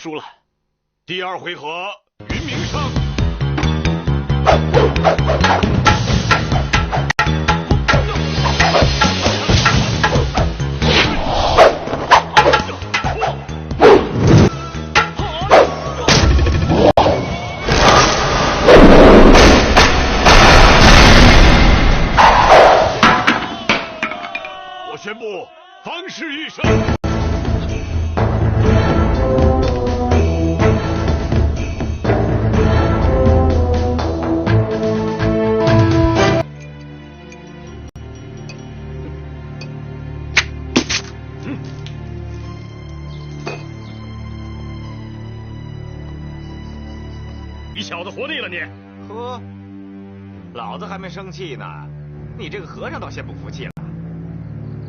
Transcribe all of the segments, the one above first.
输了。第二回合，云明胜。我宣布，方世玉胜。你小子活腻了你！呵，老子还没生气呢，你这个和尚倒先不服气了。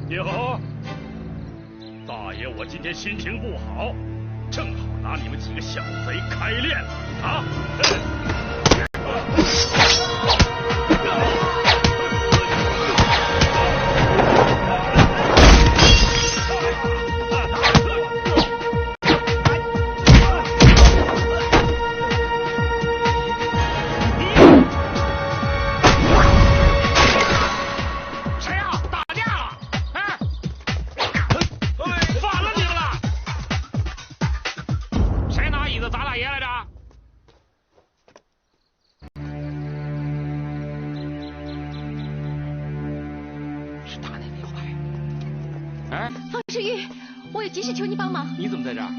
哟，大爷，我今天心情不好，正好拿你们几个小贼开练啊！方世玉，我有急事求你帮忙。你怎么在这儿？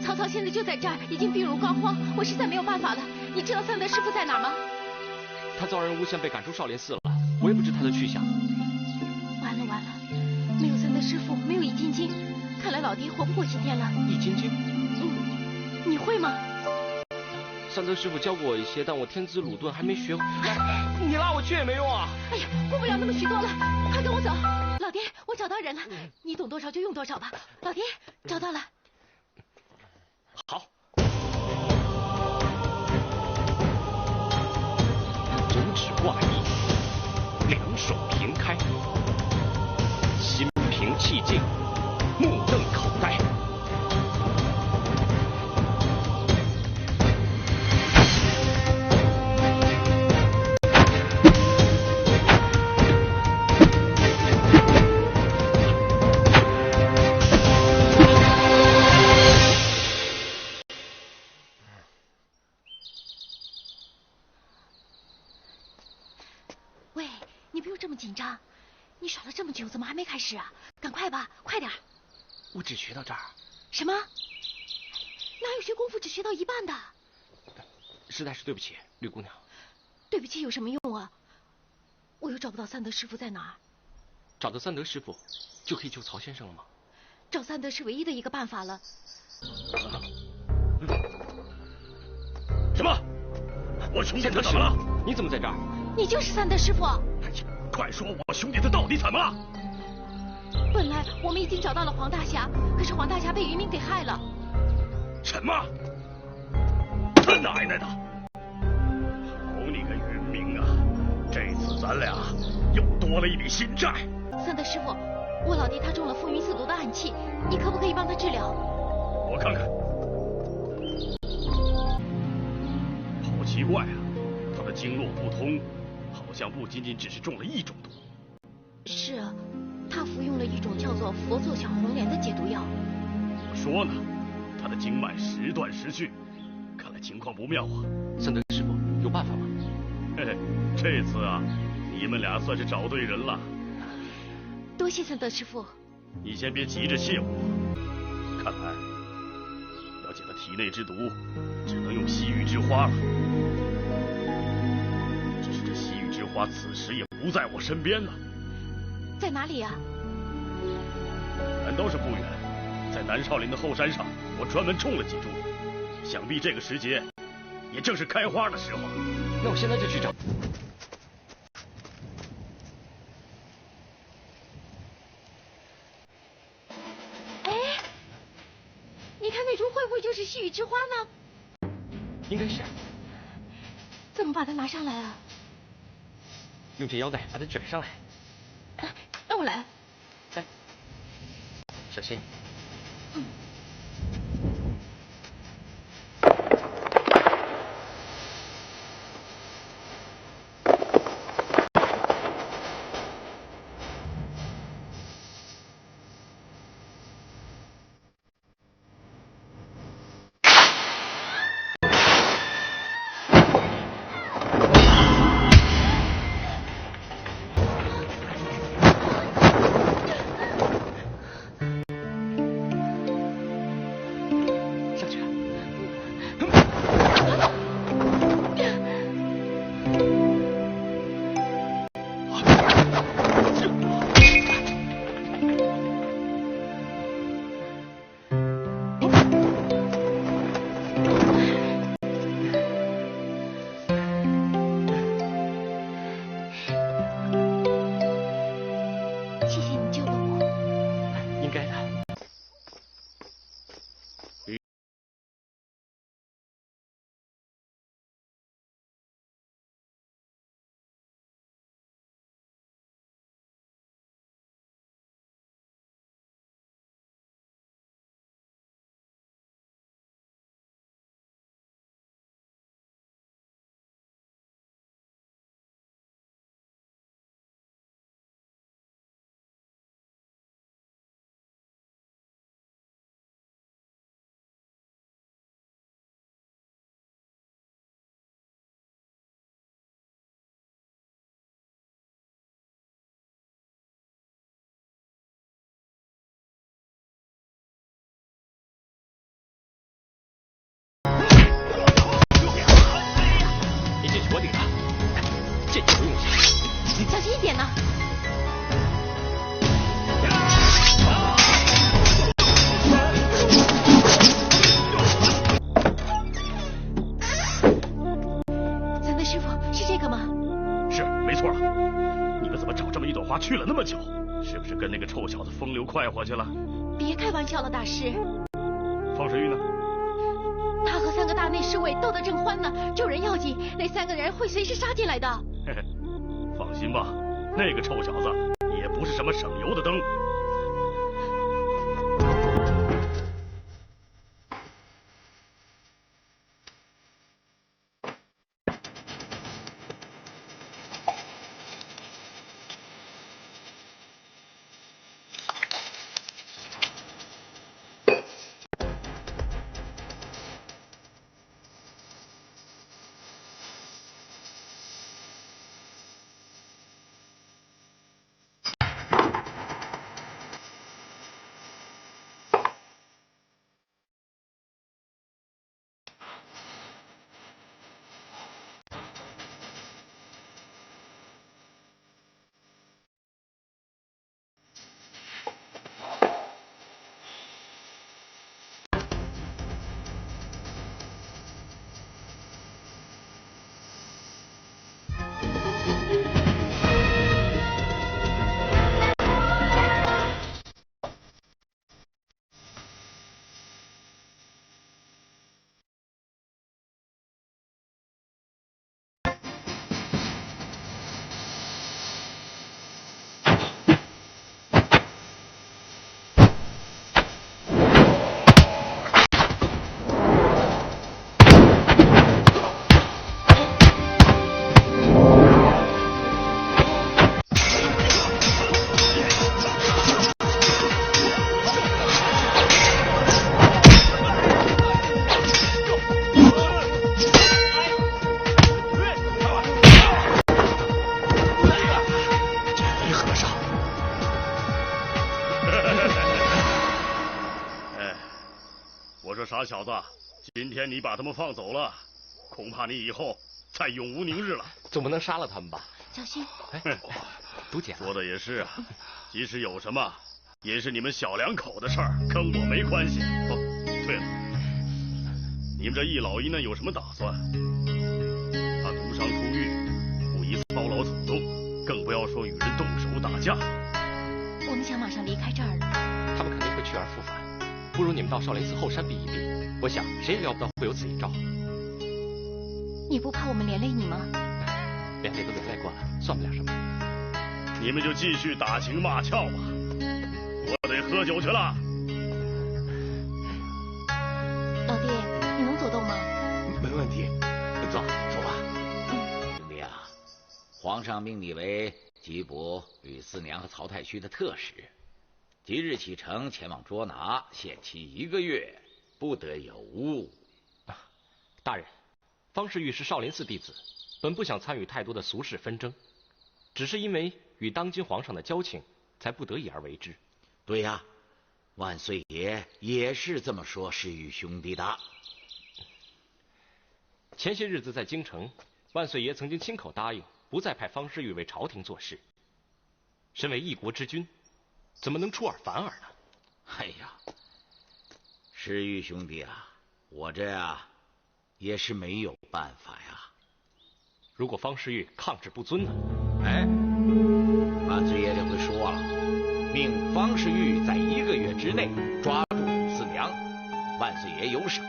曹操现在就在这儿，已经病入膏肓，我实在没有办法了。你知道三德师傅在哪儿吗？他遭人诬陷，被赶出少林寺了。我也不知他的去向。完了完了，没有三德师傅，没有易筋经，看来老爹活不过今天了。易筋经？你会吗？三德师傅教过我一些，但我天资鲁钝，还没学会。你拉我去也没用啊！哎呀，顾不了那么许多了，快跟我走。老爹，我找到人了，你懂多少就用多少吧。老爹，找到了。好。五指挂衣，两手平开，心平气静，目瞪口呆。紧张，你耍了这么久，怎么还没开始啊？赶快吧，快点！我只学到这儿。什么？哪有学功夫只学到一半的？实在是对不起，吕姑娘。对不起有什么用啊？我又找不到三德师傅在哪儿。找到三德师傅，就可以救曹先生了吗？找三德是唯一的一个办法了。什么？我兄弟他怎么了？你怎么在这儿？你就是三德师傅。快说，我兄弟他到底怎么了？本来我们已经找到了黄大侠，可是黄大侠被云明给害了。什么？他奶奶的！好你个云明啊！这次咱俩又多了一笔新债。三德师傅，我老爹他中了风云四毒的暗器，你可不可以帮他治疗？我看看。好奇怪啊，他的经络不通。好像不仅仅只是中了一种毒。是啊，他服用了一种叫做佛座小红莲的解毒药。我说呢，他的经脉时断时续，看来情况不妙啊。三德师傅有办法吗？嘿嘿，这次啊，你们俩算是找对人了。多谢三德师傅。你先别急着谢我，看来要解他体内之毒，只能用西域之花了。花此时也不在我身边呢。在哪里啊？反倒是不远，在南少林的后山上，我专门种了几株，想必这个时节也正是开花的时候。那我现在就去找。哎，你看那株会不会就是西域之花呢？应该是。怎么把它拿上来啊？用这腰带把它卷上来。让我来。来，小心。一点呢。三位师傅，是这个吗？是，没错了。你们怎么找这么一朵花去了那么久？是不是跟那个臭小子风流快活去了？别开玩笑了，大师。方世玉呢？他和3个大内侍卫斗得正欢呢，救人要紧，那3个人会随时杀进来的。嘿嘿，放心吧，那个臭小子也不是什么省油的灯。傻小子，今天你把他们放走了，恐怕你以后再永无宁日了。总不能杀了他们吧？小心！毒碱。说的也是啊，即使有什么，也是你们小两口的事儿，跟我没关系。哦，对了，你们这一老一嫩有什么打算？他毒伤出狱，不宜操劳走动，更不要说与人动手打架。我们想马上离开这儿了。他们肯定会去而复返，不如你们到少林寺后山避一避。我想谁也料不到会有此一招。你不怕我们连累你吗？连累都连累过了，算不了什么。你们就继续打情骂俏吧，我得喝酒去了。老爹，你能走动吗？没问题，走吧。兄弟啊，皇上命你为缉捕吕四娘和曹太虚的特使，即日启程前往捉拿，限期1个月，不得有误。大人，方世玉是少林寺弟子，本不想参与太多的俗事纷争，只是因为与当今皇上的交情，才不得已而为之。对呀，万岁爷也是这么说世玉兄弟的。前些日子在京城，万岁爷曾经亲口答应不再派方世玉为朝廷做事。身为一国之君，怎么能出尔反尔呢？哎呀，世玉兄弟啊，我这也是没有办法呀。如果方世玉抗旨不遵呢？哎，万岁爷就会说了，命方世玉在1个月之内抓住吕四娘，万岁爷有赏；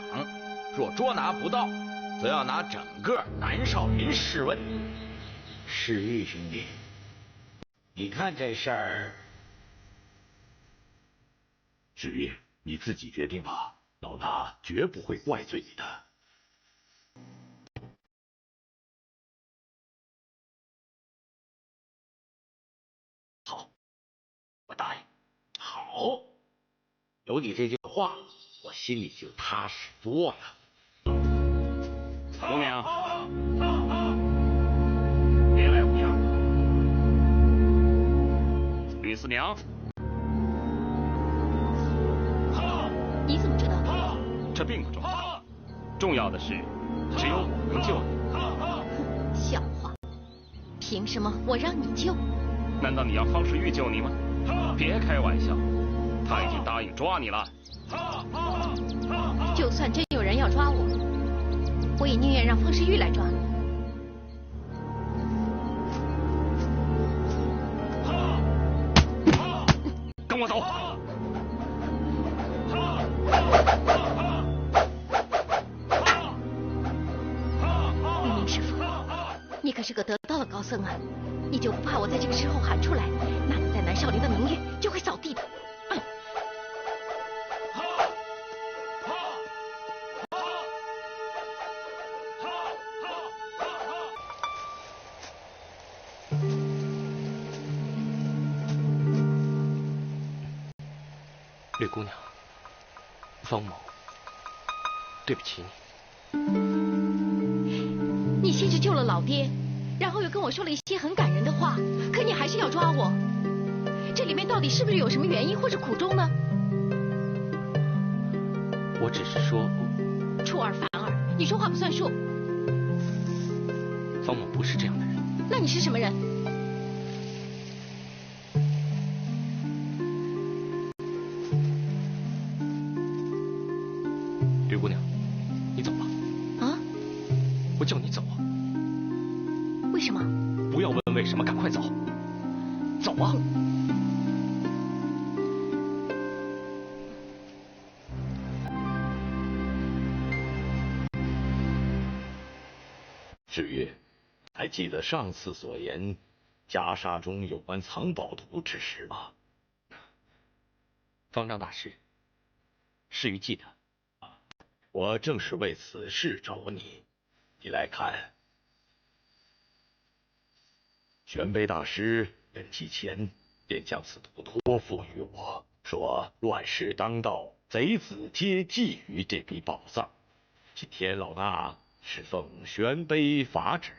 若捉拿不到，则要拿整个南少林试问。世玉兄弟，你看这事儿，世玉，你自己决定吧，老大绝不会怪罪你的。好，我答应。好，有你这句话，我心里就踏实多了。无名，别来无恙。吕四娘，你怎么知道？这并不重要，重要的是只有我能救你。笑话！凭什么我让你救？难道你要方世玉救你吗？别开玩笑，他已经答应抓你了。就算真有人要抓我，我也宁愿让方世玉来抓。跟我走。玉明师傅，你可是个得道的高僧啊，你就不怕我在这个时候喊出来，那你在南少林的名誉就会扫地的。绿姑娘，方某，对不起你。你先是救了老爹，然后又跟我说了一些很感人的话，可你还是要抓我，这里面到底是不是有什么原因或是苦衷呢？我只是说，出尔反尔，你说话不算数。方某不是这样的人。那你是什么人？绿姑娘，你走吧。啊？我叫你走啊。为什么？不要问为什么，赶快走。走啊！至于还记得上次所言袈裟中有关藏宝图之事吗？方丈大师，世玉记得。我正是为此事找你。你来看，玄卑大师任期前便将此图托付于我，说乱世当道，贼子皆觊觎这笔宝藏。今天老衲是奉玄卑法旨，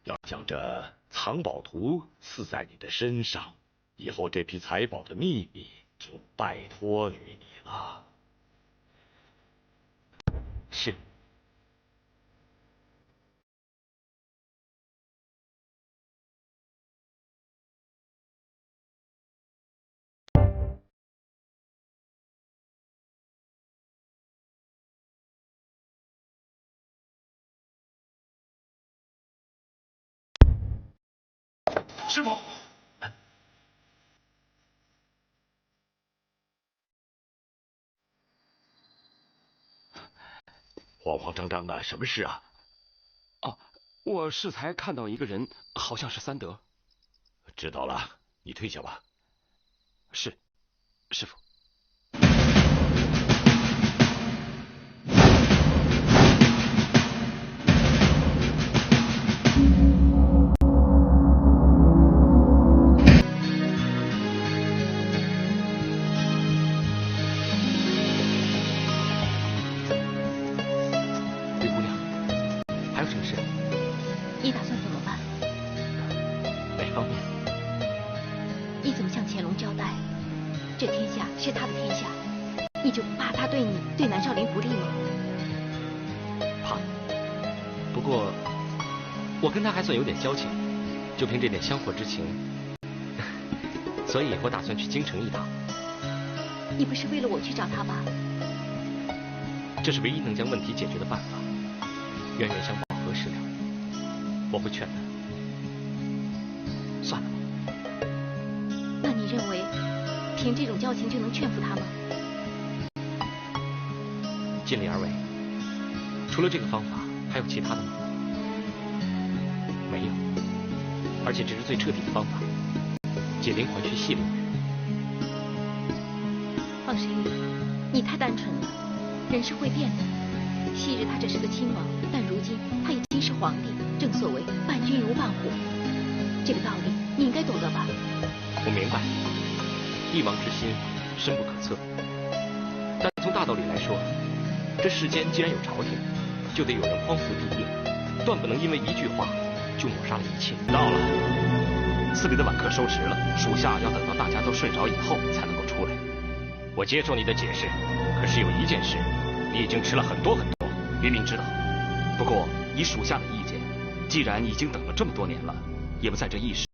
要将这藏宝图赐在你的身上，以后这批财宝的秘密就拜托于你了。是。师傅，慌慌张张的，什么事啊？哦，我适才看到一个人，好像是三德。知道了，你退下吧。是，师傅。你打算怎么办？哪方面？你怎么向乾隆交代？这天下是他的天下，你就不怕他对你、对南少林不利吗？怕。不过，我跟他还算有点交情，就凭这点香火之情，所以我打算去京城一趟。你不是为了我去找他吧？这是唯一能将问题解决的办法。冤冤相报何时了？我会劝他，算了吧。那你认为凭这种交情就能劝服他吗？尽力而为。除了这个方法，还有其他的吗？没有，而且这是最彻底的方法，解铃还须系铃人。方世玉，你太单纯了，人是会变的。昔日他只是个亲王，但如今他已经是皇帝。正所谓伴君如伴虎，这个道理你应该懂得吧？我明白，一王之心深不可测。但从大道理来说，这世间既然有朝廷，就得有人匡扶帝业，断不能因为一句话就抹杀了一切。到了，寺里的晚课收拾了，属下要等到大家都睡着以后才能够出来。我接受你的解释，可是有一件事，你已经迟了很多很多，余明知道。不过以属下的意见，既然已经等了这么多年了，也不在这一时。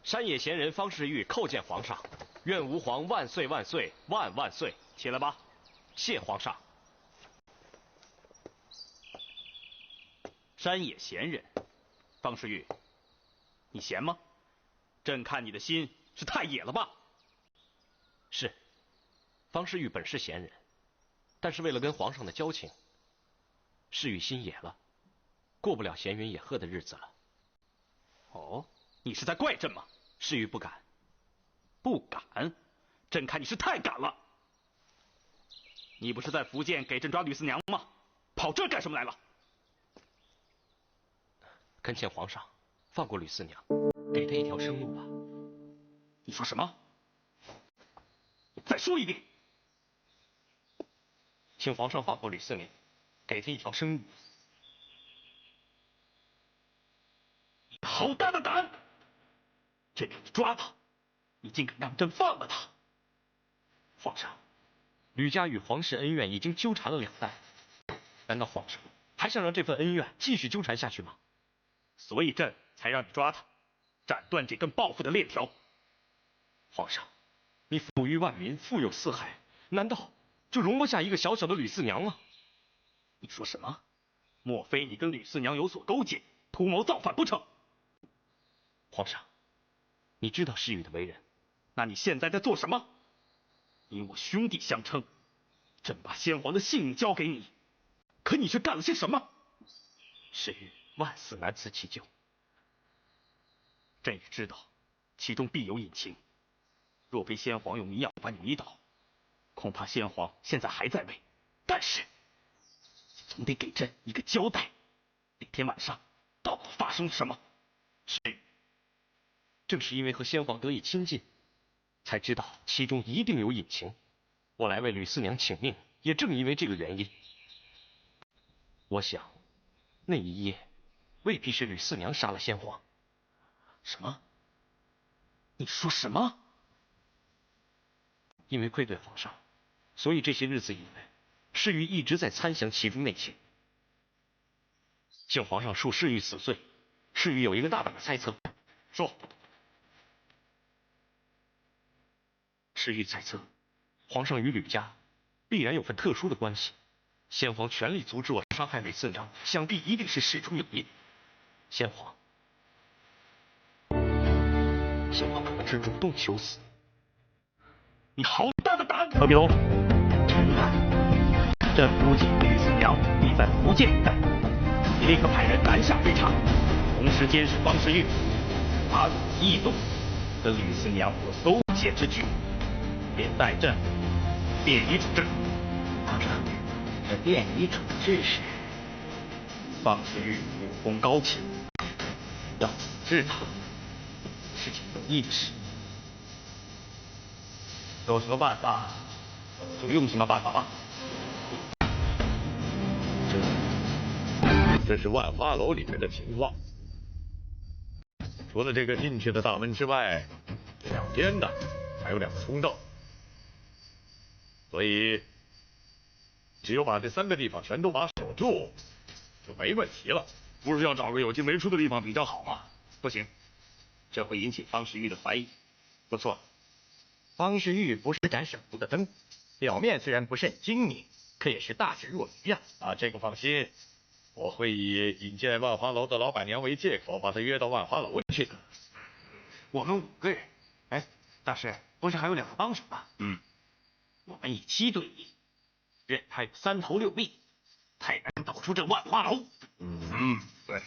山野贤人方世玉叩见皇上，愿吾皇万岁万岁万万岁！起来吧，谢皇上。山野贤人，方世玉，你闲吗？朕看你的心是太野了吧？是，方世玉本是贤人，但是为了跟皇上的交情，世玉心野了，过不了闲云野鹤的日子了。哦，你是在怪朕吗？世玉不敢。不敢？朕看你是太敢了。你不是在福建给朕抓吕四娘吗？跑这干什么来了？恳请皇上放过吕四娘，给她一条生路吧。你说什么？你再说一遍。请皇上放过吕四娘，给她一条生路。你好大的胆！朕让你抓他，你竟敢让朕放了他！皇上，吕家与皇室恩怨已经纠缠了2代，难道皇上还想让这份恩怨继续纠缠下去吗？所以朕才让你抓他，斩断这根报复的链条。皇上，你抚育万民，富有四海，难道就容不下一个小小的吕四娘吗？你说什么？莫非你跟吕四娘有所勾结，图谋造反不成？皇上，你知道世玉的为人，那你现在在做什么？你我兄弟相称，朕把先皇的性命交给你，可你却干了些什么？世玉万死难辞其咎。朕也知道，其中必有隐情。若非先皇用迷药把你迷倒，恐怕先皇现在还在位。但是，总得给朕一个交代。那天晚上到底发生了什么？世玉，正是因为和先皇得以亲近，才知道其中一定有隐情。我来为吕四娘请命，也正因为这个原因，我想那一夜未必是吕四娘杀了先皇。什么？你说什么？因为愧对皇上，所以这些日子以来，侍御一直在参详其中内情。请皇上恕侍御死罪，侍御有一个大胆的猜测。说。侍御猜测，皇上与吕家必然有份特殊的关系。先皇全力阻止我伤害吕四娘，想必一定是事出有因。先皇可能是主动求死。你好大的胆！何必龙，朕估计吕四娘已在福建一带，你立刻派人南下追查，同时监视方世玉，他有异动，跟吕四娘有勾结之举，便带朕便衣处置。皇上，这便衣处置是？方世玉武功高强，要处置他是件有意的事。有什么办法就用什么办法吧。这是万花楼里面的情况。除了这个进去的大门之外，两边的还有2个通道，所以只有把这3个地方全都把守住，就没问题了。不是要找个有进没出的地方比较好吗？不行，这会引起方世玉的怀疑。不错，方世玉不是盏省油的灯，表面虽然不甚精明，可也是大智若愚呀。这个放心，我会以引荐万花楼的老板娘为借口，把她约到万花楼去的。我们5个人，哎，大师，不是还有2个帮手吗？我们以7对1，任他有3头6臂，太难导出这万花楼。对。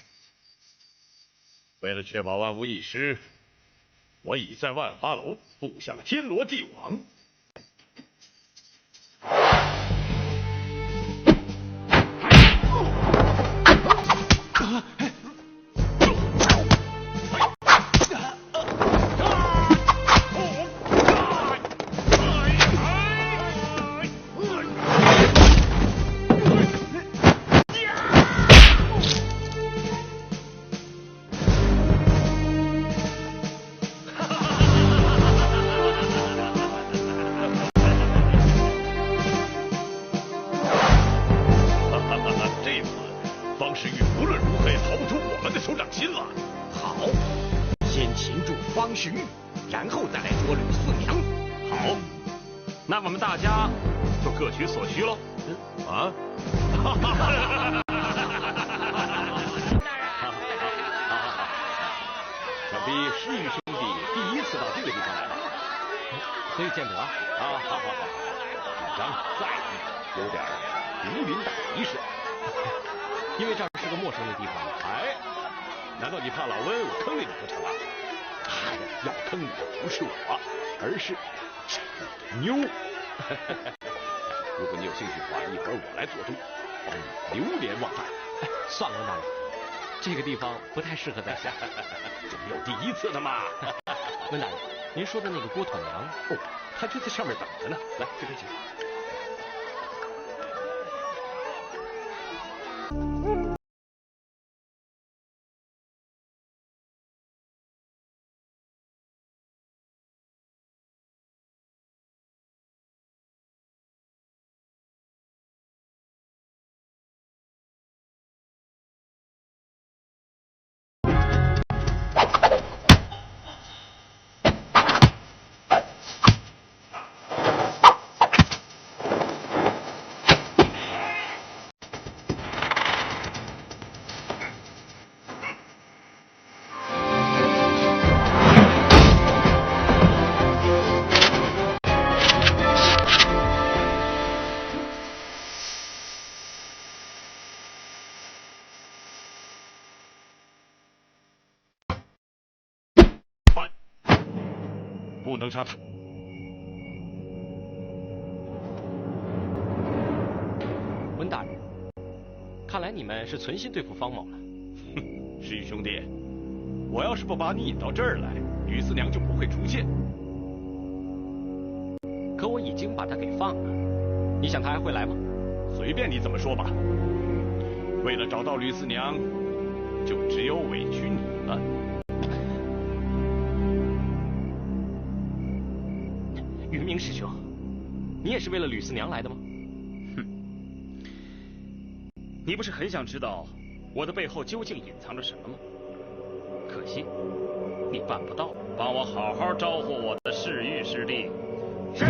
为了确保万无一失，我已在万花楼布下了天罗地网。那我们大家就各取所需喽。想必诗玉兄弟第1次到这个地方来吧？可以见得啊！好，紧张在意，有点如临大敌似的。因为这儿是个陌生的地方。难道你怕老温我坑了你不成啊？要坑你的不是我，而是妞。如果你有兴趣的话，一会儿我来做主，帮你流连忘返。算了，温大人，这个地方不太适合在下，总有第1次的嘛。温大人，您说的那个郭统娘，她就在上面等着呢。来，这边请。不能杀他。温大人，看来你们是存心对付方某了。石玉兄弟，我要是不把你引到这儿来，吕四娘就不会出现。可我已经把他给放了，你想他还会来吗？随便你怎么说吧。为了找到吕四娘，就只有委屈你了。云明师兄，你也是为了吕四娘来的吗？哼，你不是很想知道我的背后究竟隐藏着什么吗？可惜你办不到，帮我好好招呼我的侍御师弟。是。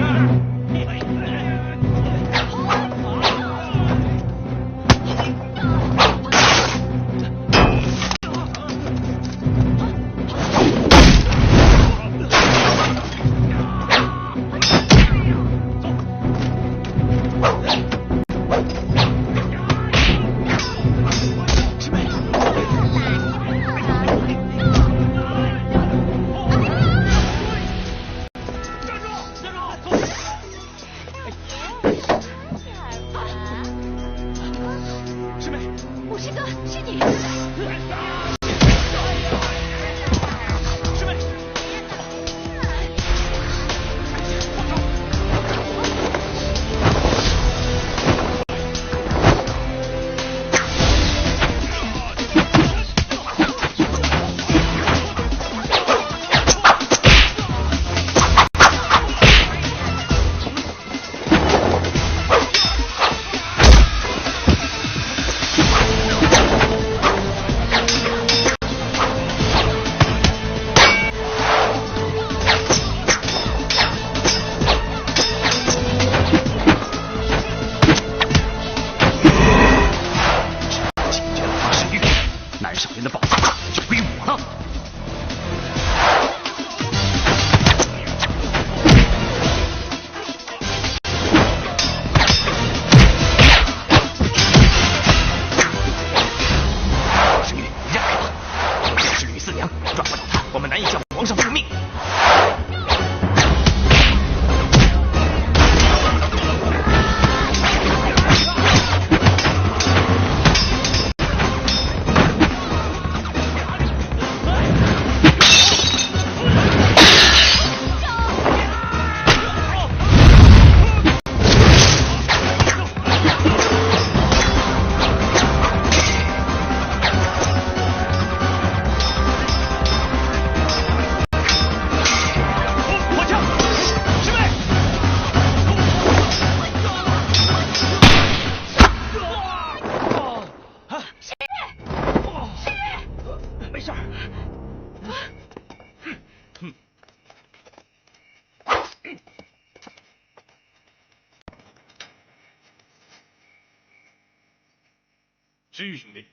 知遇兄弟，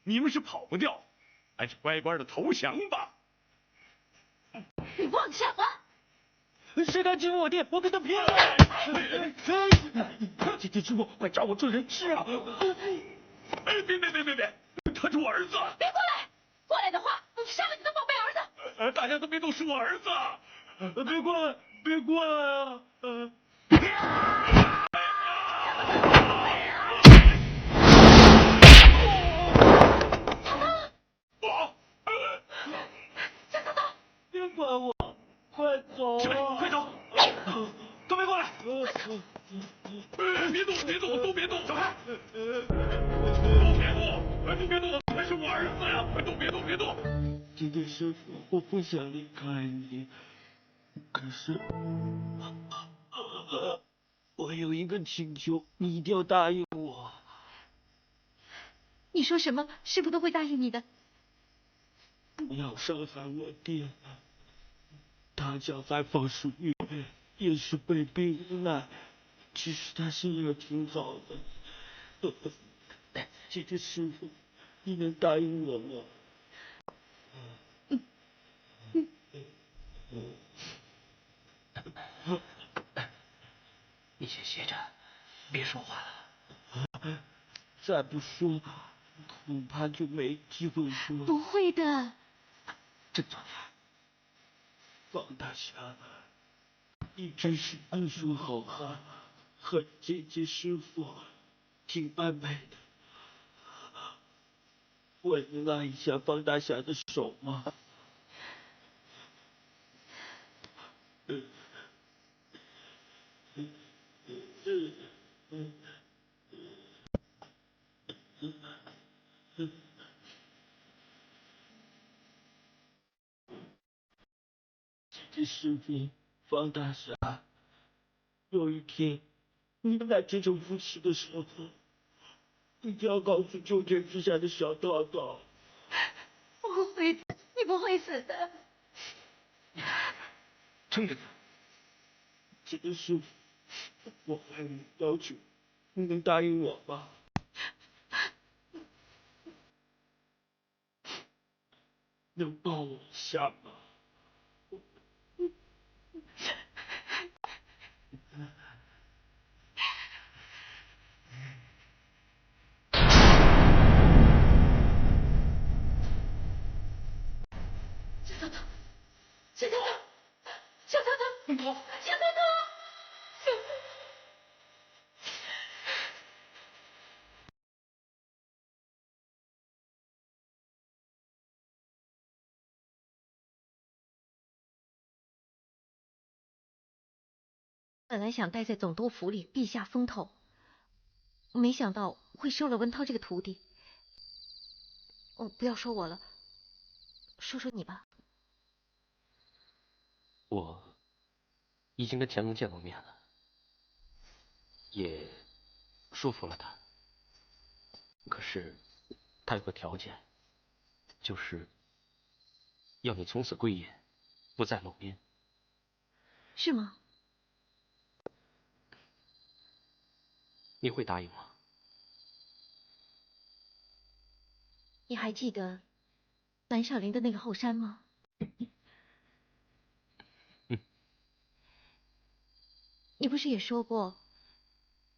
你们是跑不掉，还是乖乖的投降吧。你妄想啊！谁敢进我店，我跟他拼了！姐姐师傅，快找我做人质啊！别，他是我儿子！别过来！过来的话，杀了你的宝贝儿子！大家都别动，是我儿子！别过来啊！别管我，快走！师妹，快走！都别过来！别动，都别动！走开！都别动！那是我儿子呀！都别动！姐姐师傅，我不想离开你，可是我有一个请求，你一定要答应我。你说什么，师傅都会答应你的。不要伤害我爹，他叫白凤淑玉，也是被逼无奈。其实他心也挺好的。姐姐师傅，你能答应我吗？你先歇着，别说话了。再不说，恐怕就没机会说。不会的。振作点。方大侠一直是安顺好汉，和姐姐师傅挺暧昧的。我能拉一下方大侠的手吗？这视频放大啥？有一天，你们俩结成夫妻的时候，一定要告诉九泉之下的小道道。不会的，你不会死的。撑着。这个是我爱你要求，你能答应我吗？能抱我一下吗？小头头，小头头，小头头，小头头，小头头。本来想待在总督府里避下风头，没想到会收了文涛这个徒弟。不要说我了，说说你吧。我已经跟乾隆见过面了，也说服了他。可是他有个条件，就是要你从此归隐，不再露面。是吗？你会答应吗？你还记得南少林的那个后山吗？你不是也说过，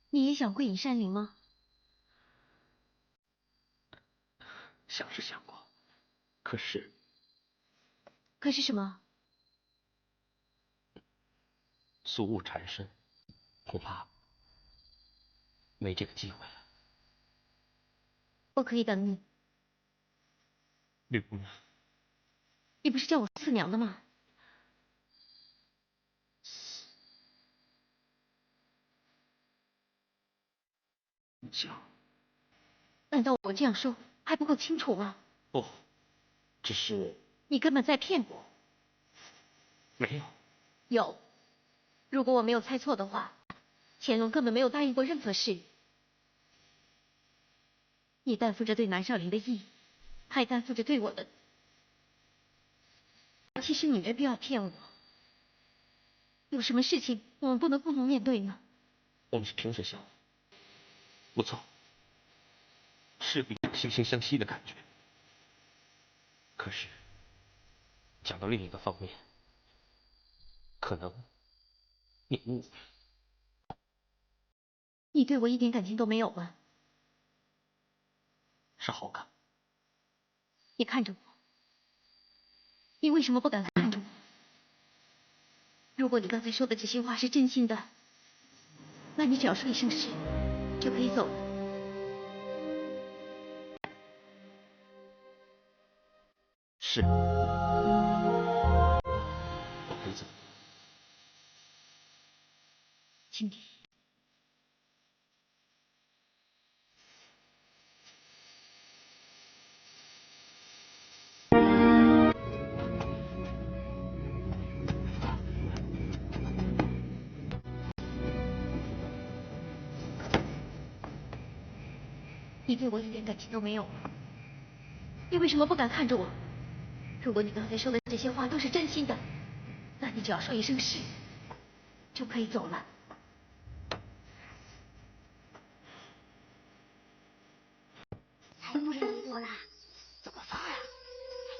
你也想归隐山林吗？想是想过，可是什么？俗务缠身，恐怕没这个机会了。我可以等你。吕姑娘，你不是叫我四娘的吗？想。难道我这样说还不够清楚吗？不，只是你根本在骗我。没有。有。如果我没有猜错的话，乾隆根本没有答应过任何事。你担负着对南少林的义，还担负着对我的。其实你没必要骗我。有什么事情我们不能共同面对呢？我们是萍水相逢，不错，是有惺惺相惜的感觉。可是讲到另一个方面，可能你误会。你对我一点感情都没有吗？是好感。你看着我，你为什么不敢看着我？如果你刚才说的这些话是真心的，那你只要说一声是，就可以走了。是，我可以走。请你。你对我一点感情都没有，你为什么不敢看着我？如果你刚才说的这些话都是真心的，那你只要说一声是，就可以走了。还不让我啦？怎么发呀？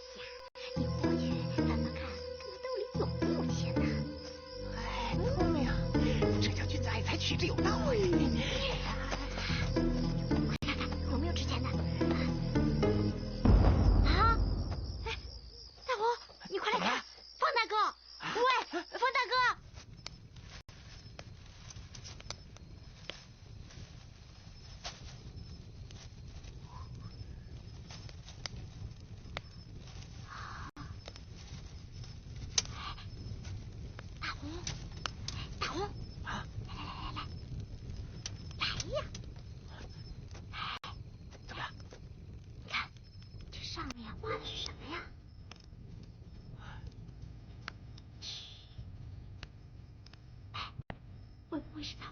哎呀，你过去看看，你兜里有没有钱呐？哎，聪明，这叫君子爱财，取之有道呀。我看看有没有值钱的。啊！哎，大红，你快来看，方大哥！喂，方大哥！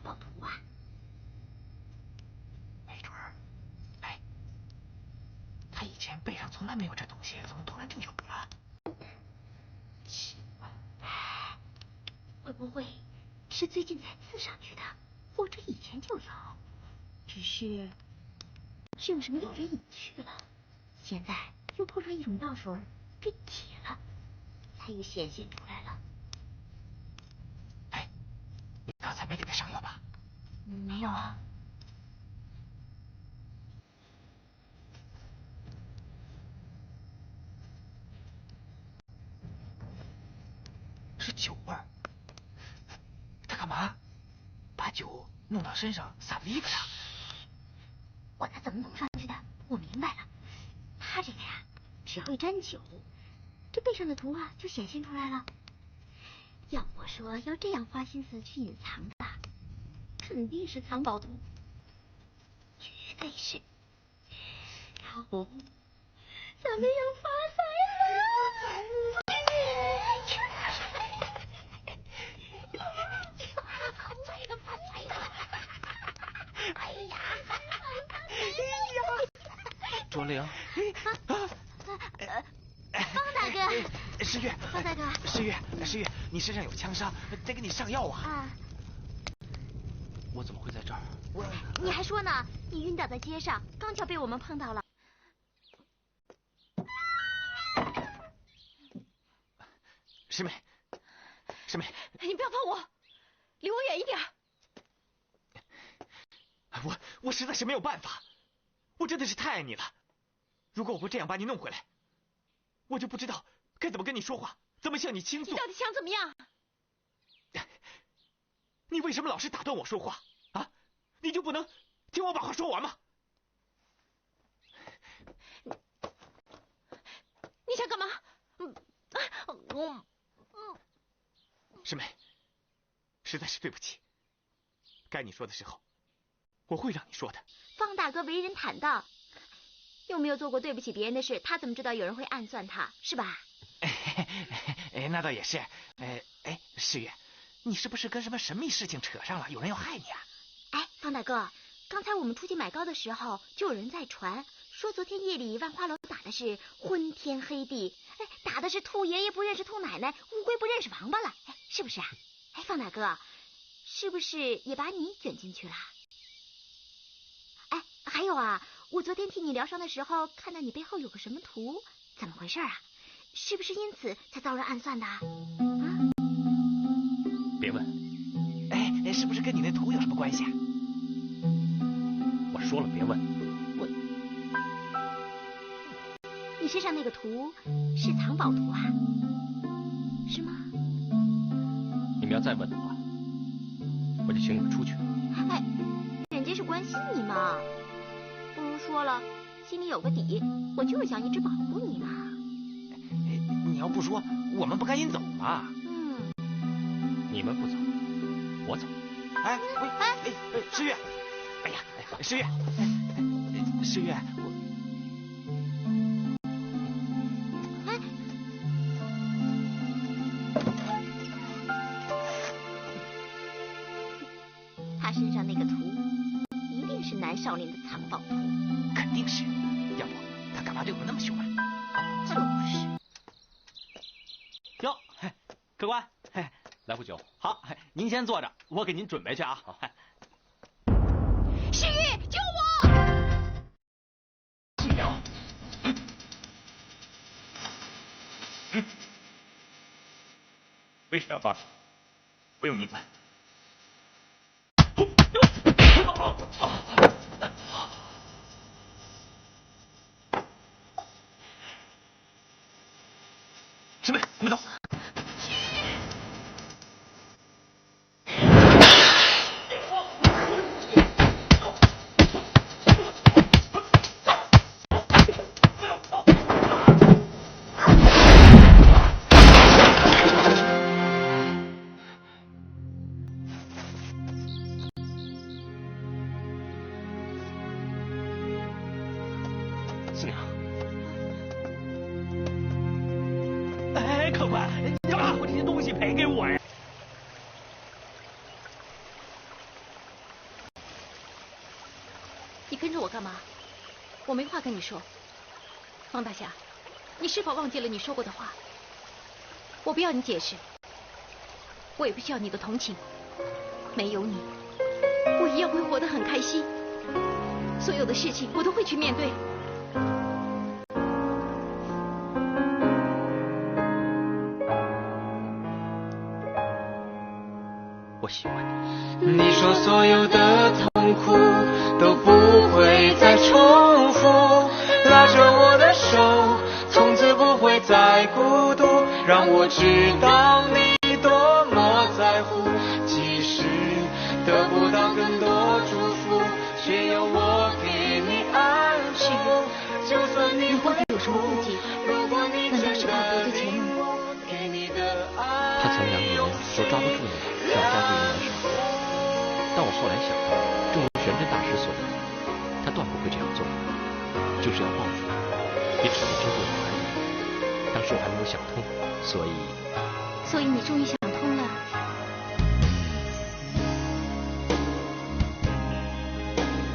宝图啊？没准儿，哎，他以前背上从来没有这东西，怎么突然就有了？会不会是最近才刺上去的，或者以前就有，只是用什么药水隐去了，现在又碰上一种药水给解了，才又显现出来了。哎，你刚才没给他上药吧？没有啊。是酒味儿。他干嘛把酒弄到身上撒鼻子呀？我他怎么弄上去的？我明白了，他这个呀，只会沾酒，这背上的图啊就显现出来了。要我说，要这样花心思去隐藏的，肯定是藏宝图，绝对是。老虎，咱们要发财了！哎呀！卓灵，方大哥，诗月，方大哥，诗月，你身上有枪伤，得给你上药啊！啊，我怎么会在这儿？你还说呢？你晕倒在街上，刚巧被我们碰到了。师妹，你不要碰我，离我远一点。我实在是没有办法，我真的是太爱你了。如果我不这样把你弄回来，我就不知道该怎么跟你说话，怎么向你倾诉。你到底想怎么样？你为什么老是打断我说话啊？你就不能听我把话说完吗？你想干嘛？师妹，实在是对不起，该你说的时候，我会让你说的。方大哥为人坦荡，又没有做过对不起别人的事，他怎么知道有人会暗算他，是吧？那倒也是。世月，你是不是跟什么神秘事情扯上了？有人要害你啊？哎，方大哥，刚才我们出去买糕的时候，就有人在传说昨天夜里万花楼打的是昏天黑地，打的是兔爷爷不认识兔奶奶，乌龟不认识王八了，是不是啊？方大哥，是不是也把你卷进去了？还有啊，我昨天替你疗伤的时候，看到你背后有个什么图，怎么回事啊？是不是因此才遭人暗算的？啊？别问。是不是跟你那图有什么关系啊？我说了别问。你身上那个图是藏宝图啊？是吗？你们要再问的话，我就请你们出去。人家是关心你嘛，不如说了，心里有个底，我就是想一直保护你嘛。你要不说，我们不赶紧走嘛？你们不走，我走。诗月，诗月，诗月，他身上那个图，一定是南少林的藏宝图，肯定是，要不他干嘛对我那么凶啊？就是。哟，客官，来壶酒。好，您先坐着，我给您准备去啊。好。诗玉，救我！新娘，为什么要发誓？不用你管。师妹，你们走。四娘，客官，你把我这些东西赔给我呀！你跟着我干嘛？我没话跟你说。方大侠，你是否忘记了你说过的话？我不要你解释，我也不需要你的同情。没有你，我一样会活得很开心。所有的事情我都会去面对。我喜欢你。你说所有的痛苦都不会再重复，拉着我的手，从此不会再孤独，让我知道你多么在乎。即使得不到更多祝福，却有我给你安抚。就算你会哭，如果你真的领悟，给你的爱。他曾扬言说抓不住你就要抓住云南省，但我后来想到，正如玄真大师所言，他断不会这样做，就是要报复，也只是针对我而已。当时我还没有想通，所以你终于想通了。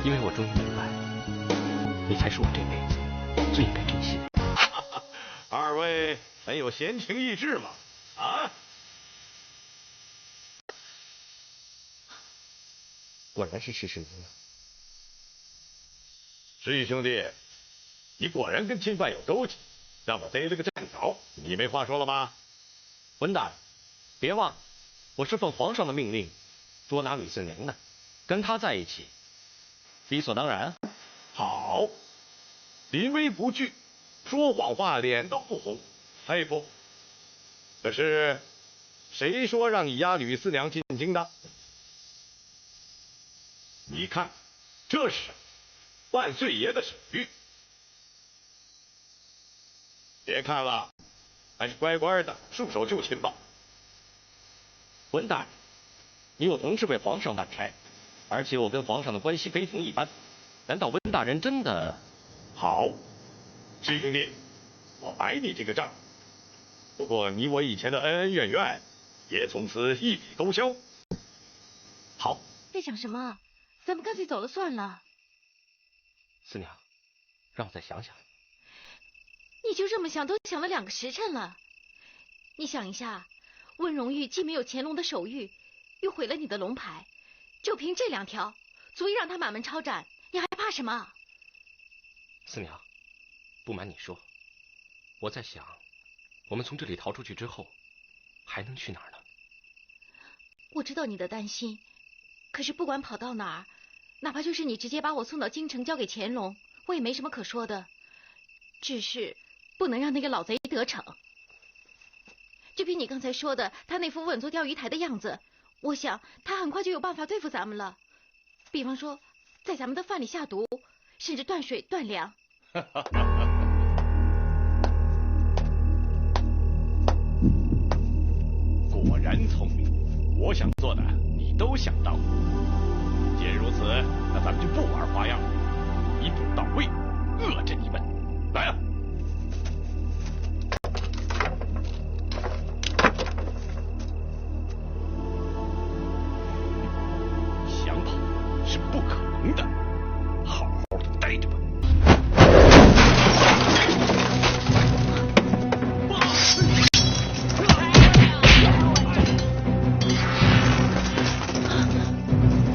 因为我终于明白，你才是我这辈子最应该珍惜的。二位很有闲情逸致嘛，啊？果然是事实。石玉兄弟，你果然跟钦犯有勾结，让我逮了个正着。你没话说了吗？文大人，别忘了，我是奉皇上的命令捉拿吕四娘的，跟他在一起，理所当然。好，临危不惧，说谎话脸都不红，佩服。可是谁说让你押吕四娘进京的？你看，这是万岁爷的手谕。别看了，还是乖乖的束手就擒吧。文大人，你我同是被皇上担差，而且我跟皇上的关系非同一般，难道温大人真的？好，师兄弟，我白你这个账。不过你我以前的恩恩怨怨，也从此一笔勾销。好，在想什么？咱们干脆走了算了。四娘，让我再想想。你就这么想，都想了2个时辰了。你想一下，温荣玉既没有乾隆的手谕，又毁了你的龙牌，就凭这2条，足以让他满门抄斩，你还怕什么？四娘，不瞒你说，我在想，我们从这里逃出去之后，还能去哪儿呢？我知道你的担心，可是不管跑到哪儿，哪怕就是你直接把我送到京城交给乾隆，我也没什么可说的，只是不能让那个老贼得逞。就凭你刚才说的，他那副稳坐钓鱼台的样子，我想他很快就有办法对付咱们了。比方说，在咱们的饭里下毒，甚至断水断粮。果然聪明，我想做的你都想到。既然如此，那咱们就不玩花样，一步到位，遏制你们。来啊！想跑是不可能的，好好的待着吧。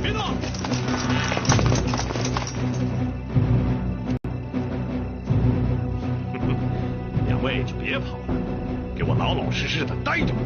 别动！两位就别跑了，给我老老实实的待着吧。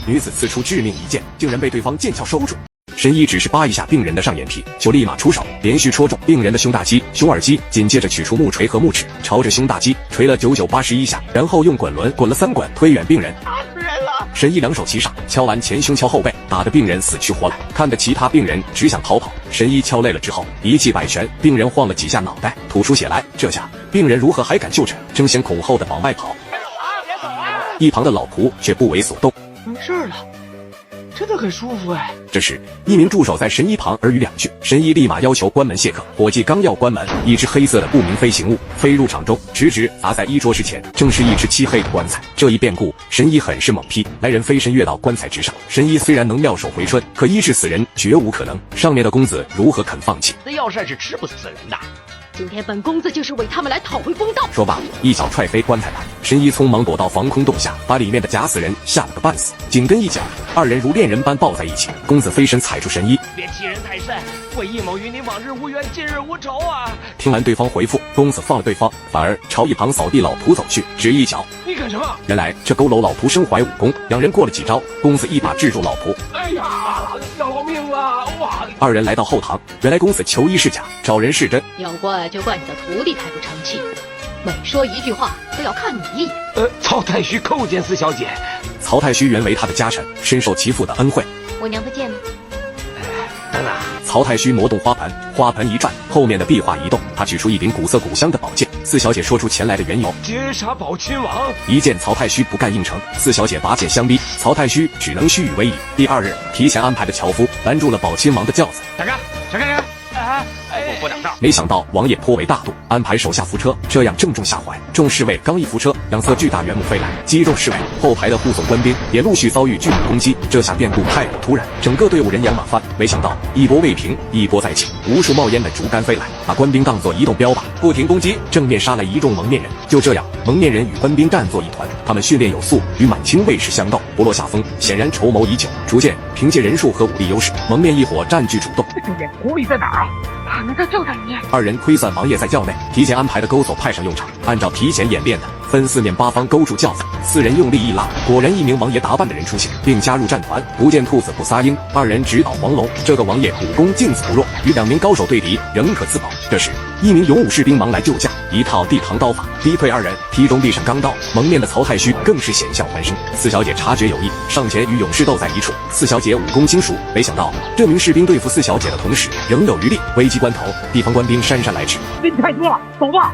女子刺出致命一剑，竟然被对方剑鞘收住。神医只是扒一下病人的上眼皮，就立马出手，连续戳中病人的胸大肌、胸二肌，紧接着取出木锤和木尺，朝着胸大肌锤了9981下，然后用滚轮滚了3滚，推远病人。神医两手齐上，敲完前胸敲后背，打得病人死去活来，看得其他病人只想逃跑。神医敲累了之后，一记摆拳，病人晃了几下脑袋，吐出血来。这下病人如何还敢就诊？争先恐后的往外跑。一旁的老仆却不为所动。没事了，真的很舒服哎。这时，一名助手在神医旁耳语2句，神医立马要求关门谢客。伙计刚要关门，一只黑色的不明飞行物飞入场中，直直砸在衣桌之前，正是一只漆黑的棺材。这一变故，神医很是猛批，来人飞身跃到棺材之上。神医虽然能妙手回春，可医治死人绝无可能。上面的公子如何肯放弃？这药膳是吃不死人的。今天本公子就是为他们来讨回公道。说罢，一脚踹飞棺材板，神医匆忙躲到防空洞下，把里面的假死人吓了个半死。紧跟一脚，二人如恋人般抱在一起。公子飞身踩住神医，别欺人太甚，我易某与你往日无冤，近日无仇啊！听完对方回复，公子放了对方，反而朝一旁扫地老仆走去，只一脚。你干什么？原来这佝偻老仆身怀武功，两人过了几招，公子一把制住老仆。哎呀，要命了！哇！二人来到后堂，原来公子求医是假，找人是真。要怪就怪你的徒弟太不成器，每说一句话都要看你一眼。曹太虚叩见四小姐。曹太虚原为他的家臣，深受其父的恩惠。我娘的剑呢？等等。曹太虚挪动花盆，花盆一转，后面的壁画一动，他取出一柄古色古香的宝剑。四小姐说出前来的缘由：劫杀宝亲王。一见曹太虚不干应承，四小姐拔剑相逼，曹太虚只能虚与委蛇。第二日，提前安排的樵夫拦住了宝亲王的轿子。大哥，小看看。不挡道。没想到王爷颇为大度，安排手下扶车，这样正中下怀。众侍卫刚一扶车，两侧巨大圆木飞来，击中侍卫。后排的护送官兵也陆续遭遇巨猛攻击。这下变故太过突然，整个队伍人仰马翻。没想到一波未平，一波再起，无数冒烟的竹竿飞来，把官兵当作移动标靶，不停攻击，正面杀了一众蒙面人。就这样，蒙面人与官兵战作一团，他们训练有素，与满清卫士相斗，不落下风，显然筹谋已久。逐渐凭借人数和武力优势，蒙面一伙占据主动。这点狐狸在哪儿？他们在咒在里面。二人窥算王爷在轿内，提前安排的钩索派上用场，按照提前演练的，分四面八方勾住轿子，四人用力一拉，果然一名王爷打扮的人出现，并加入战团。不见兔子不撒鹰，二人直捣黄龙。这个王爷武功竟此不弱，与2名高手对敌仍可自保。这时，一名勇武士兵忙来救驾，一套地堂刀法逼退二人，劈中地上钢刀。蒙面的曹太虚更是险象环生。四小姐察觉有异，上前与勇士斗在一处。四小姐武功精熟，没想到这名士兵对付四小姐的同时仍有余力。危机关头，地方官兵姗姗来迟，人太多了，走吧。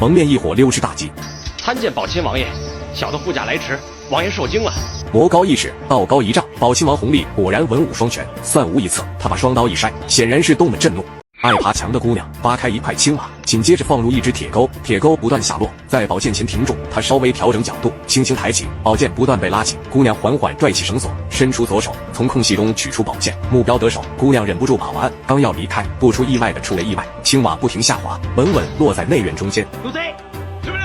蒙面一伙溜之大吉。参见宝亲王爷，小的护驾来迟，王爷受惊了。魔高一尺，道高一丈，宝亲王弘历果然文武双全，算无一策。他把双刀一摔，显然是动了震怒。爱爬墙的姑娘扒开一块青瓦，紧接着放入一只铁钩，铁钩不断下落，在宝剑前停住。她稍微调整角度，轻轻抬起，宝剑不断被拉紧。姑娘缓缓拽起绳索，伸出左手，从空隙中取出宝剑，目标得手。姑娘忍不住把玩，刚要离开，不出意外的出了意外，青瓦不停下滑，稳稳落在内院中间。有贼！是不是？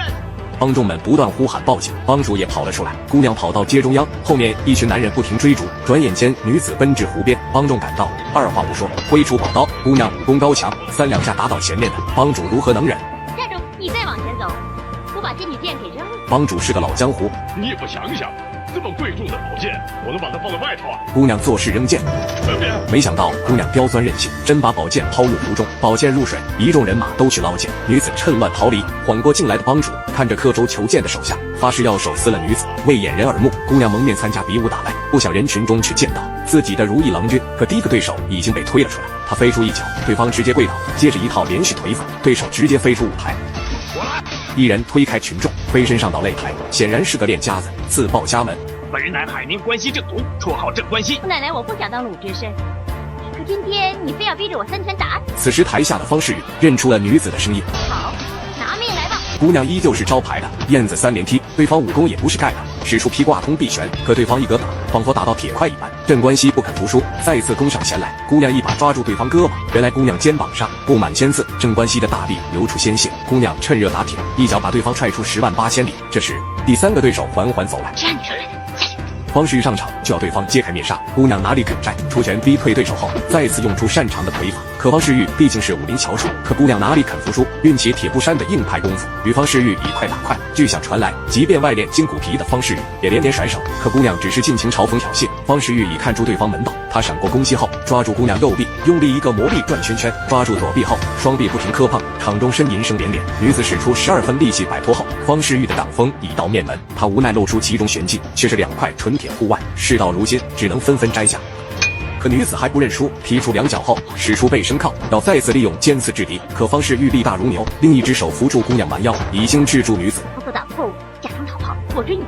帮众们不断呼喊报警，帮主也跑了出来。姑娘跑到街中央，后面一群男人不停追逐。转眼间，女子奔至湖边，帮众赶到，二话不说，挥出宝刀。姑娘武功高强，3两下打倒前面的，帮主如何能忍？站住！你再往前走，我把仙女剑给扔了。帮主是个老江湖，你也不想想，这么贵重的宝剑，我能把它放在外头啊？姑娘做事扔剑，没想到姑娘刁钻任性，真把宝剑抛入湖中。宝剑入水，一众人马都去捞剑，女子趁乱逃离。缓过劲来的帮主看着刻舟求剑的手下，发誓要手撕了女子，为掩人耳目。姑娘蒙面参加比武打来，不想人群中却见到自己的如意郎君，可第一个对手已经被推了出来，他飞出一脚，对方直接跪倒，接着一套连续腿法，对手直接飞出舞台。一人推开群众，飞身上到擂台，显然是个练家子，自报家门。本人乃海宁关西正统，绰号郑关西。奶奶，我不想当鲁智深，可今天你非要逼着我3拳打死。此时台下的方世玉认出了女子的声音。好，拿命来吧！姑娘依旧是招牌的燕子3连踢，对方武功也不是盖的，使出劈挂通臂拳，可对方一格打，仿佛打到铁块一般。镇关西不肯服输，再次攻上前来。姑娘一把抓住对方胳膊，原来姑娘肩膀上布满鲜字，镇关西的大臂流出鲜血。姑娘趁热打铁，一脚把对方踹出108000里。这时第3个对手缓缓走来。站出来！方世玉上场，就要对方揭开面纱。姑娘哪里肯摘，出拳逼退对手后，再次用出擅长的腿法。可方世玉毕竟是武林翘楚，可姑娘哪里肯服输，运起铁布衫的硬派功夫，与方世玉以快打快。巨响传来，即便外练筋骨皮的方世玉也连连甩手，可姑娘只是尽情嘲讽挑衅。方世玉已看出对方门道，他闪过攻击后，抓住姑娘右臂，用力一个魔力转圈圈，抓住左臂后，双臂不停磕碰，场中呻吟声连连。女子使出12分力气摆脱后，方世玉的挡风已到面门，他无奈露出其中玄机，却是2块纯铁护腕，事到如今只能纷纷摘下。可女子还不认输，踢出2脚后，使出背身靠，要再次利用尖刺制敌。可方世玉力大如牛，另一只手扶住姑娘蛮腰，已经制住女子。不挡错误，假装逃跑，我追你。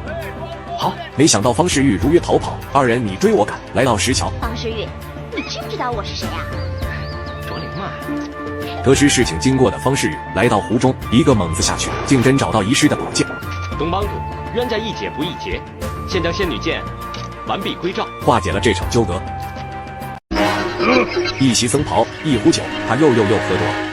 好，没想到方世玉如约逃跑，二人你追我赶，来到石桥。方世玉，你知不知道我是谁啊？卓灵曼。得知事情经过的方世玉来到湖中，一个猛子下去，竟真找到遗失的宝剑。东帮主，冤家宜解不宜结，现将仙女剑完璧归赵，化解了这场纠葛。一袭僧袍，一壶酒，他又喝多，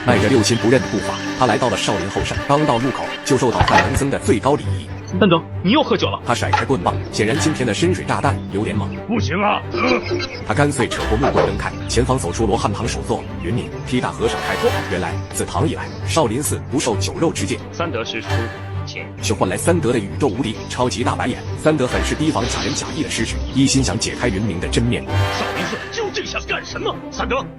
迈着6亲不认的步伐，他来到了少林后山。刚到入口，就受到范文僧的最高礼仪。三德，你又喝酒了？他甩开棍棒，显然今天的深水炸弹有点猛。不行啊！他干脆扯过木棍扔开，前方走出罗汉堂首座云冥，替大和尚开脱。原来自唐以来，少林寺不受酒肉之戒。三德施出，请。却换来三德的宇宙无敌超级大白眼。三德很是提防假仁假义的失职，一心想解开云冥的真面目。少林寺究竟想干什么？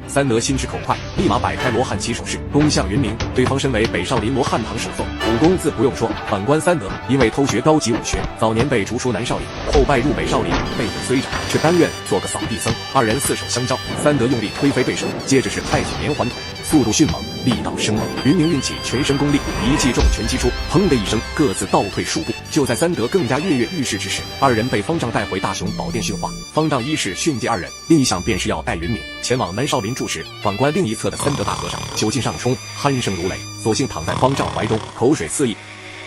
三德心直口快，立马摆开罗汉起手式，攻向云冥。对方身为北少林罗汉堂首座，武功自不用说。反观三德，因为偷学高级武学，早年被逐出南少林，后拜入北少林，辈分虽长，却甘愿做个扫地僧。二人四手相交，三德用力推飞对手，接着是太极连环腿，速度迅猛，力道生猛。云冥运起全身功力，一记重拳击出，砰的一声，各自倒退数步。就在三德更加跃跃欲试之时，二人被方丈带回大雄宝殿训话。方丈一是训诫二人，另一项便是要带云冥前往南少林住时。反观另一侧的三德大和尚，酒劲上冲，鼾声如雷，索性躺在方丈怀中，口水四溢。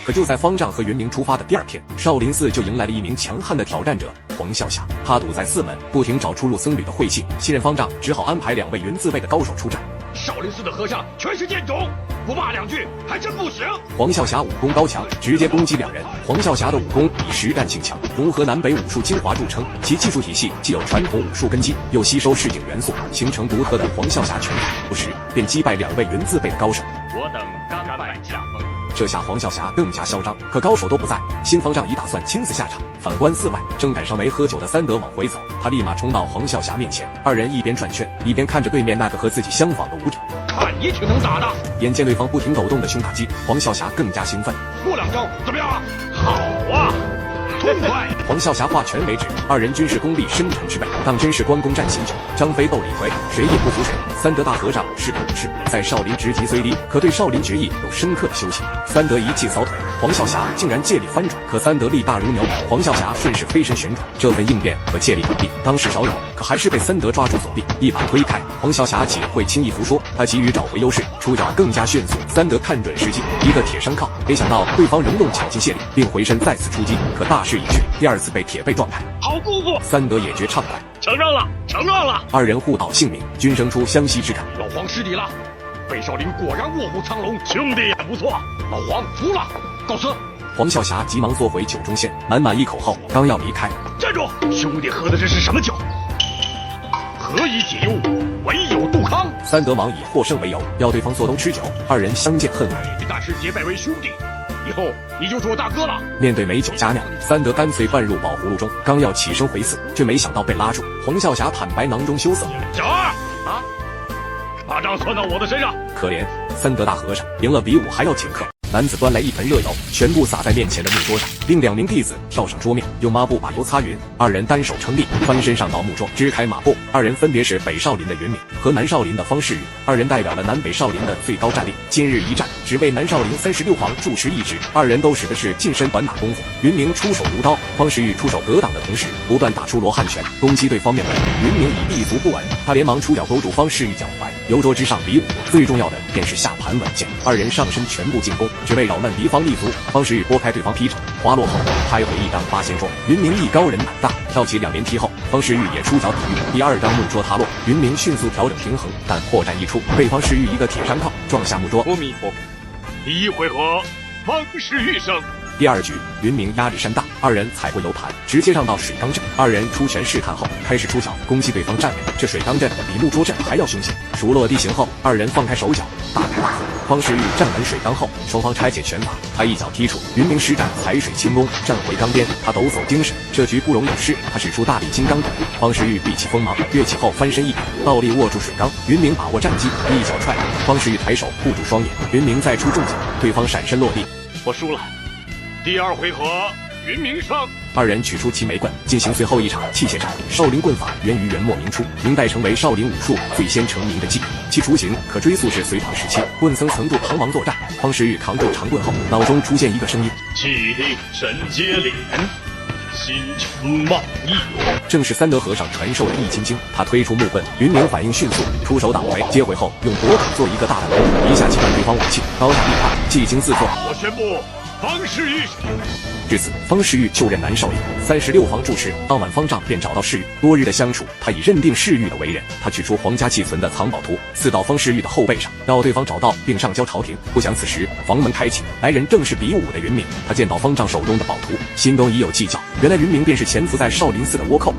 可就在方丈和云冥出发的第二天，少林寺就迎来了一名强悍的挑战者黄笑侠。他堵在寺门，不停找出入僧侣的晦气。信任方丈，只好安排2位云字辈的高手出战。少林寺的和尚全是贱种，不骂2句还真不行。黄笑侠武功高强，直接攻击2人。黄笑侠的武功以实战性强，融合南北武术精华著称，其技术体系既有传统武术根基，又吸收市井元素，形成独特的黄笑侠拳法。不时便击败2位云字辈的高手。我等甘拜下风。这下黄笑侠更加嚣张，可高手都不在，新方丈已打算亲自下场。反观寺外，正赶上没喝酒的三德往回走，他立马冲到黄笑侠面前，二人一边转圈，一边看着对面那个和自己相仿的武者。看你挺能打的！眼见对方不停抖动的胸大肌，黄笑侠更加兴奋。过2招怎么样啊？好啊！痛快！黄笑侠化拳为止，二人均是功力深沉之辈，当真是关公战秦九，张飞斗李逵，谁也不服谁。三德大和尚是个武士，在少林职级虽低，可对少林决艺有深刻的修行。三德一记扫腿，黄笑侠竟然借力翻转，可三德力大如牛，黄笑侠顺势飞身旋转，这份应变和借力躲避当时少有，可还是被三德抓住左臂，一把推开。黄笑侠岂会轻易服输？他急于找回优势，出脚更加迅速。三德看准时机，一个铁山靠，没想到对方仍用巧劲卸力，并回身再次出击，可大势已去，第2次被铁背撞开。好姑父！三德也觉畅快，承认了！二人互道姓名，均生出相惜之感。老黄失礼了，北少林果然卧虎藏龙，兄弟也不错，老黄服了，告辞。黄笑侠急忙缩回酒中仙，满一口后，刚要离开。站住！兄弟喝的这是什么酒？何以解忧，唯有杜康。三德忙以获胜为由，要对方做东吃酒，二人相见恨晚。大师结拜为兄弟，以后你就是我大哥了。面对美酒佳酿，三德干脆灌入宝葫芦中，刚要起身回寺，却没想到被拉住。黄笑侠坦白囊中羞涩。小二啊，把账算到我的身上。可怜三德大和尚赢了比武还要请客。男子端来一盆热油，全部洒在面前的木桌上，并2名弟子跳上桌面，用抹布把油擦匀。二人单手撑地，翻身上到木桌，支开抹布。二人分别是北少林的云冥和南少林的方世玉，二人代表了南北少林的最高战力。今日一战，只为南少林36皇主持一职。二人都使的是近身短打功夫，云冥出手如刀，方世玉出手格挡的同时，不断打出罗汉拳，攻击对方面门。云冥已立足不稳，他连忙出脚勾住方世玉脚踝。油桌之上比武，最重要的便是下盘稳健。二人上身全部进攻，只为扰乱敌方立足。方世玉拨开对方劈肘，滑落后拍回一张八仙桌。云冥艺高人胆大，跳起2连踢后，方世玉也出脚抵御。第2张木桌塌落，云冥迅速调整平衡，但破绽一出，被方世玉一个铁山靠撞下木桌。阿弥陀佛。第1回合，方世玉胜。第二局，云明压力山大，二人踩过油盘，直接让到水缸阵。二人出拳试探后，开始出脚攻击对方站位。这水缸阵比木桌阵还要凶险。熟落地形后，二人放开手脚，大开大合。方世玉站稳水缸后，双方拆解拳法，他一脚踢出，云明施展踩水轻功，站回缸边，他抖擞精神。这局不容有失，他使出大力金刚腿，方世玉闭起锋芒，跃起后翻身一点，倒立握住水缸。云明把握战机，一脚踹，方世玉抬手护住双眼，云明再出重脚，对方闪身落地。我输了。第二回合，云明胜。二人取出齐眉棍，进行最后一场器械战。少林棍法源于元末明初，明代成为少林武术最先成名的技艺，其雏形可追溯至隋唐时期。棍僧曾助唐王作战，方世玉扛住长棍后，脑中出现一个声音：气定神接脸，心诚望义。正是三德和尚传授的易筋经。他推出木棍，云明反应迅速，出手挡回，接回后用脖颈做一个大弹弓，一下击断对方武器，高下立判，技惊四座。我宣布，方世玉。至此，方世玉就任南少爷36房住持。当晚，方丈便找到世玉，多日的相处，他已认定世玉的为人。他取出皇家寄存的藏宝图，刺到方世玉的后背上，要对方找到并上交朝廷。不想此时房门开启，来人正是比武的云明。他见到方丈手中的宝图，心中已有计较。原来云明便是潜伏在少林寺的倭寇。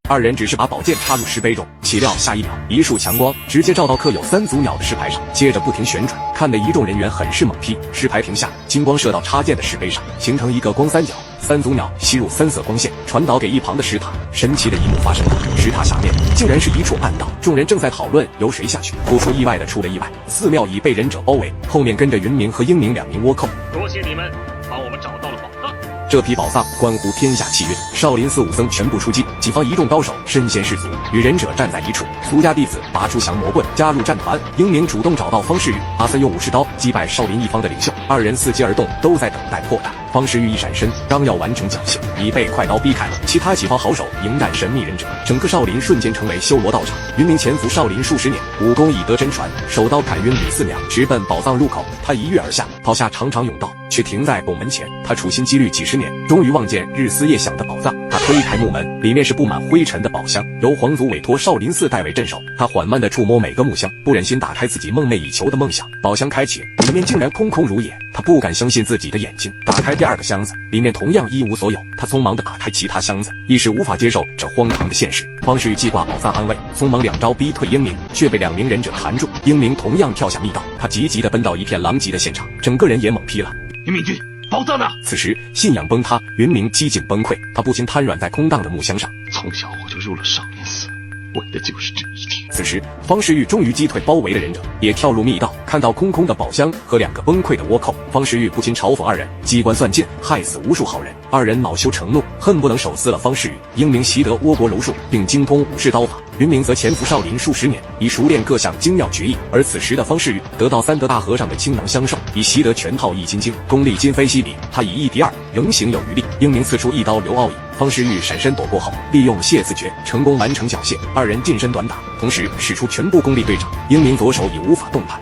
二人只是把宝剑插入石碑中，岂料下一秒，一束强光直接照到刻有三足鸟的石牌上，接着不停旋转，看得一众人员很是猛批。石牌停下，金光射到插剑的石碑上，形成一个光三角，三足鸟吸入三色光线，传导给一旁的石塔。神奇的一幕发生了，石塔下面竟然是一处暗道，众人正在讨论由谁下去。不出意外的出了意外，寺庙已被忍者包围，后面跟着云明和英明2名倭寇。多谢你们帮我们找到了宝藏。这批宝藏关乎天下气运，少林寺武僧全部出击，己方一众高手身先士卒，与忍者站在一处。俗家弟子拔出降魔棍，加入战团。英明主动找到方世玉，阿森用武士刀击败少林一方的领袖。二人伺机而动，都在等待破绽。方世玉一闪身，刚要完成侥幸，已被快刀逼开。其他几方好手迎战神秘忍者，整个少林瞬间成为修罗道场。云明潜伏少林数十年，武功已得真传，手刀砍晕李四娘，直奔宝藏入口。他一跃而下，抛下长长甬道，却停在拱门前。他处心积虑几十年，终于望见日思夜想的宝藏。他推开木门，里面是布满灰尘的宝箱，由皇族委托少林寺代为镇守。他缓慢地触摸每个木箱，不忍心打开自己梦寐以求的梦想。宝箱开启，里面竟然空空如也。他不敢相信自己的眼睛，打开第二个箱子，里面同样一无所有。他匆忙地打开其他箱子，一时无法接受这荒唐的现实。方世玉记挂宝藏安慰，匆忙2招逼退英明，却被2名忍者弹住。英明同样跳下密道，他急急地奔到一片狼藉的现场，整个人也猛批了。云明君，宝藏呢？此时信仰崩塌，云明几近崩溃，他不禁瘫软在空荡的木箱上。从小我就入了少林寺，为的就是这一天。此时方世玉终于击退包围的忍者，也跳入密道，看到空空的宝箱和2个崩溃的倭寇，方世玉不禁嘲讽二人机关算尽，害死无数好人。二人恼羞成怒，恨不能手撕了方世玉。英明习得倭国柔术，并精通武士刀法，云明则潜伏少林数十年，已熟练各项精妙绝艺。而此时的方世玉得到三德大和尚的倾囊相授，已习得全套易筋经，功力今非昔比。他以1敌2，仍行有余力。英明刺出一刀刘奥义，方世玉闪身躲过后，利用谢字诀成功完成缴械。二人近身短打，同时使出全部功力对掌。英明左手已无法动弹，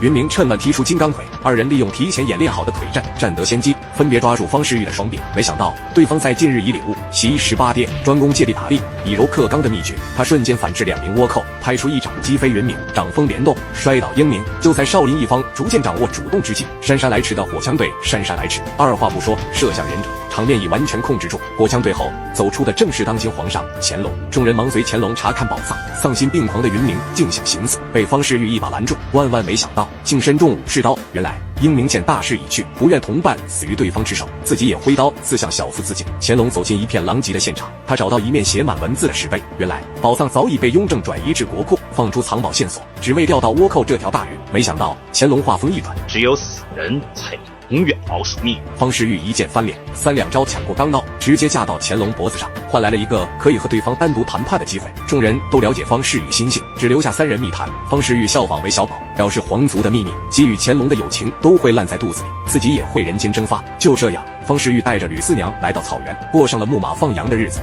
云明趁乱踢出金刚腿，二人利用提前演练好的腿战，占得先机，分别抓住方世玉的双臂。没想到对方在近日已领悟习18跌，专攻借力打力，以柔克刚的秘诀。他瞬间反制2名倭寇，拍出一掌击飞云明，掌风连动，摔倒英明。就在少林一方逐渐掌握主动之际，姗姗来迟的火枪队姗姗来迟，二话不说射向忍者，场面已完全控制住。火枪队后走出的正是当今皇上乾隆，众人忙随乾隆查看宝藏。丧心病狂的云明竟想行刺，被方世玉一把拦住。万万没想到，竟身中武士刀。原来英明见大势已去，不愿同伴死于对方之手，自己也挥刀刺向小腹自尽。乾隆走进一片狼藉的现场，他找到一面写满文字的石碑，原来宝藏早已被雍正转移至国库，放出藏宝线索，只为钓到倭寇这条大鱼。没想到乾隆话锋一转，只有死人才永远保守秘密。方世玉一剑翻脸，3两招抢过钢刀，直接架到乾隆脖子上，换来了一个可以和对方单独谈判的机会。众人都了解方世玉心性，只留下3人密谈。方世玉效仿韦小宝，表示皇族的秘密及与乾隆的友情都会烂在肚子里，自己也会人间蒸发。就这样，方世玉带着吕四娘来到草原，过上了牧马放羊的日子。